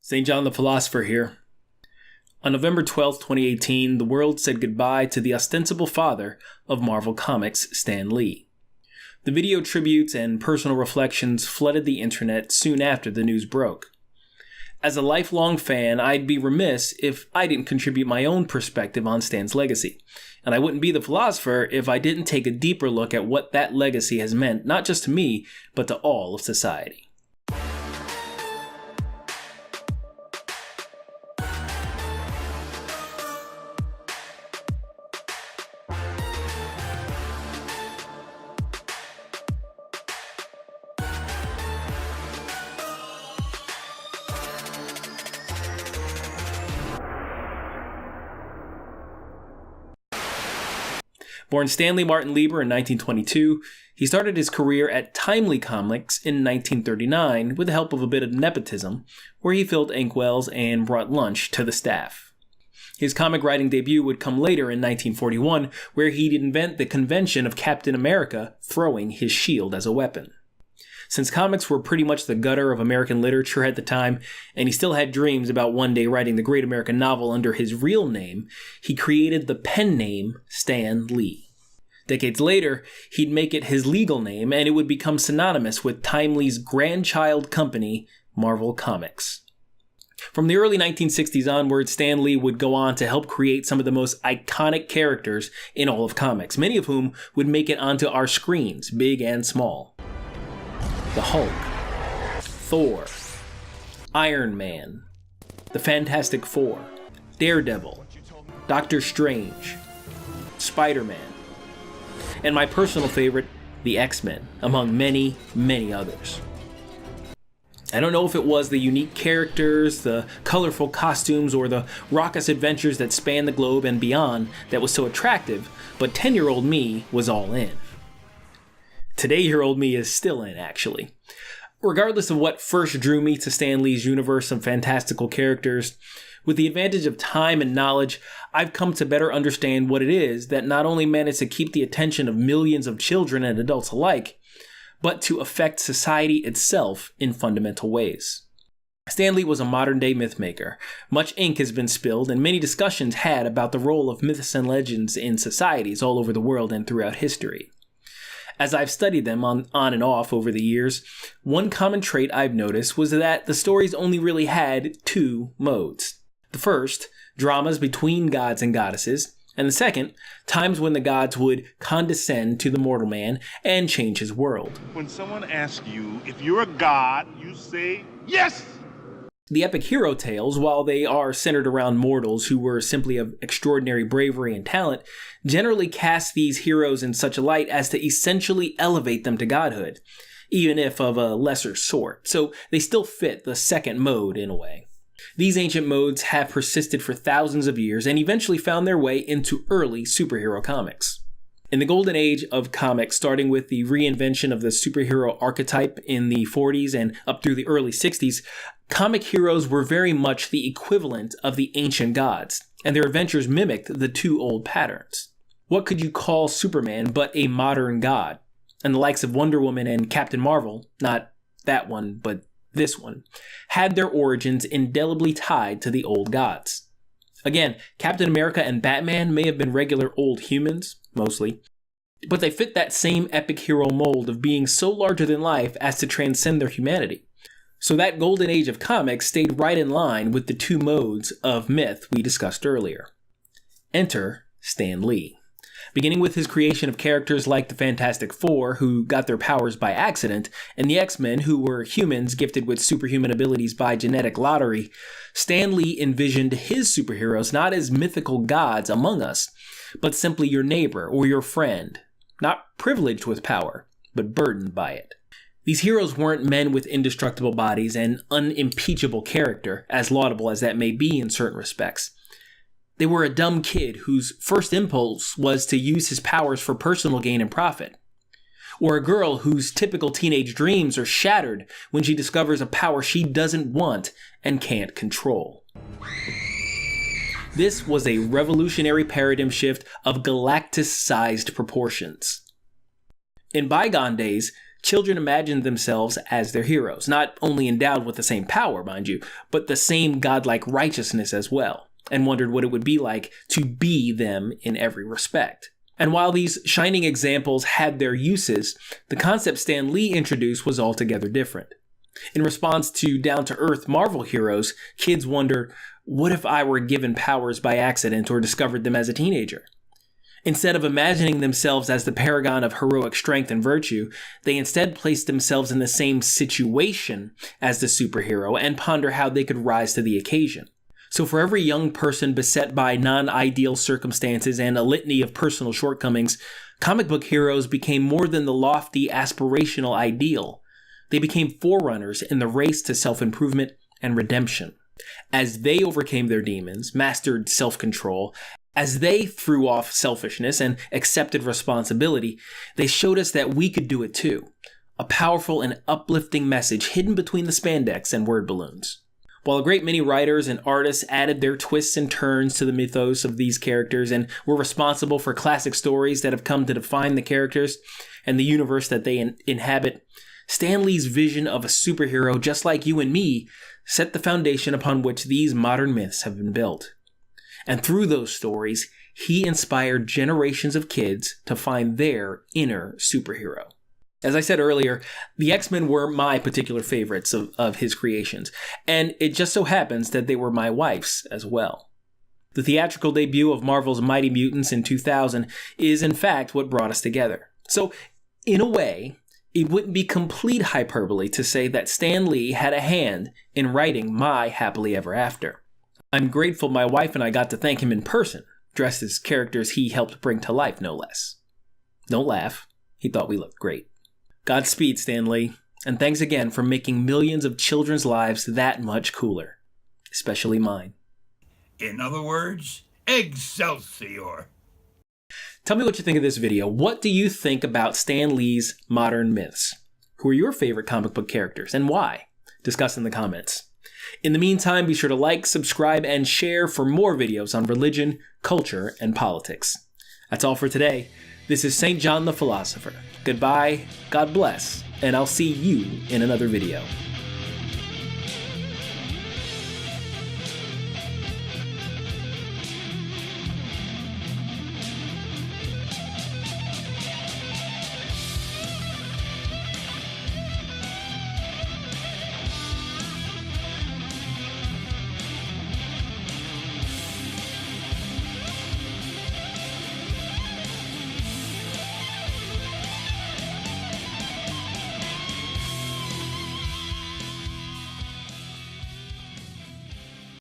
St. John the Philosopher here. On November 12, 2018, the world said goodbye to the ostensible father of Marvel Comics, Stan Lee. The video tributes and personal reflections flooded the internet soon after the news broke. As a lifelong fan, I'd be remiss if I didn't contribute my own perspective on Stan's legacy. And I wouldn't be the philosopher if I didn't take a deeper look at what that legacy has meant, not just to me, but to all of society. Born Stanley Martin Lieber in 1922, he started his career at Timely Comics in 1939 with the help of a bit of nepotism, where he filled inkwells and brought lunch to the staff. His comic writing debut would come later in 1941, where he'd invent the convention of Captain America throwing his shield as a weapon. Since comics were pretty much the gutter of American literature at the time, and he still had dreams about one day writing the great American novel under his real name, he created the pen name Stan Lee. Decades later, he'd make it his legal name, and it would become synonymous with Timely's grandchild company, Marvel Comics. From the early 1960s onward, Stan Lee would go on to help create some of the most iconic characters in all of comics, many of whom would make it onto our screens, big and small. The Hulk, Thor, Iron Man, the Fantastic Four, Daredevil, Doctor Strange, Spider-Man, and my personal favorite, the X-Men, among many, many others. I don't know if it was the unique characters, the colorful costumes, or the raucous adventures that spanned the globe and beyond that was so attractive, but 10-year-old me was all in. Today-year-old me is still in, actually. Regardless of what first drew me to Stan Lee's universe of fantastical characters, with the advantage of time and knowledge, I've come to better understand what it is that not only managed to keep the attention of millions of children and adults alike, but to affect society itself in fundamental ways. Stan Lee was a modern-day mythmaker. Much ink has been spilled and many discussions had about the role of myths and legends in societies all over the world and throughout history. As I've studied them on and off over the years, one common trait I've noticed was that the stories only really had two modes. The first, dramas between gods and goddesses, and the second, times when the gods would condescend to the mortal man and change his world. When someone asks you if you're a god, you say yes! The epic hero tales, while they are centered around mortals who were simply of extraordinary bravery and talent, generally cast these heroes in such a light as to essentially elevate them to godhood, even if of a lesser sort, so they still fit the second mode in a way. These ancient modes have persisted for thousands of years and eventually found their way into early superhero comics. In the golden age of comics, starting with the reinvention of the superhero archetype in the 40s and up through the early 60s, comic heroes were very much the equivalent of the ancient gods, and their adventures mimicked the two old patterns. What could you call Superman but a modern god? And the likes of Wonder Woman and Captain Marvel, not that one, but this one, had their origins indelibly tied to the old gods. Again, Captain America and Batman may have been regular old humans, mostly, but they fit that same epic hero mold of being so larger than life as to transcend their humanity. So that golden age of comics stayed right in line with the two modes of myth we discussed earlier. Enter Stan Lee. Beginning with his creation of characters like the Fantastic Four, who got their powers by accident, and the X-Men, who were humans gifted with superhuman abilities by genetic lottery, Stan Lee envisioned his superheroes not as mythical gods among us, but simply your neighbor or your friend, not privileged with power, but burdened by it. These heroes weren't men with indestructible bodies and unimpeachable character, as laudable as that may be in certain respects. They were a dumb kid whose first impulse was to use his powers for personal gain and profit. Or a girl whose typical teenage dreams are shattered when she discovers a power she doesn't want and can't control. This was a revolutionary paradigm shift of Galactus-sized proportions. In bygone days, Children imagined themselves as their heroes, not only endowed with the same power, mind you, but the same godlike righteousness as well, and wondered what it would be like to be them in every respect. And while these shining examples had their uses, the concept Stan Lee introduced was altogether different. In response to down-to-earth Marvel heroes, kids wonder, what if I were given powers by accident or discovered them as a teenager? Instead of imagining themselves as the paragon of heroic strength and virtue, they instead place themselves in the same situation as the superhero and ponder how they could rise to the occasion. So for every young person beset by non-ideal circumstances and a litany of personal shortcomings, comic book heroes became more than the lofty aspirational ideal. They became forerunners in the race to self-improvement and redemption. As they overcame their demons, mastered self-control, as they threw off selfishness and accepted responsibility, they showed us that we could do it too. A powerful and uplifting message hidden between the spandex and word balloons. While a great many writers and artists added their twists and turns to the mythos of these characters and were responsible for classic stories that have come to define the characters and the universe that they inhabit, Stan Lee's vision of a superhero just like you and me set the foundation upon which these modern myths have been built. And through those stories, he inspired generations of kids to find their inner superhero. As I said earlier, the X-Men were my particular favorites of his creations, and it just so happens that they were my wife's as well. The theatrical debut of Marvel's Mighty Mutants in 2000 is in fact what brought us together. So, in a way, it wouldn't be complete hyperbole to say that Stan Lee had a hand in writing my Happily Ever After. I'm grateful my wife and I got to thank him in person, dressed as characters he helped bring to life, no less. Don't laugh. He thought we looked great. Godspeed, Stan Lee, and thanks again for making millions of children's lives that much cooler. Especially mine. In other words, Excelsior. Tell me what you think of this video. What do you think about Stan Lee's modern myths? Who are your favorite comic book characters, and why? Discuss in the comments. In the meantime, be sure to like, subscribe, and share for more videos on religion, culture, and politics. That's all for today. This is St. John the Philosopher. Goodbye, God bless, and I'll see you in another video.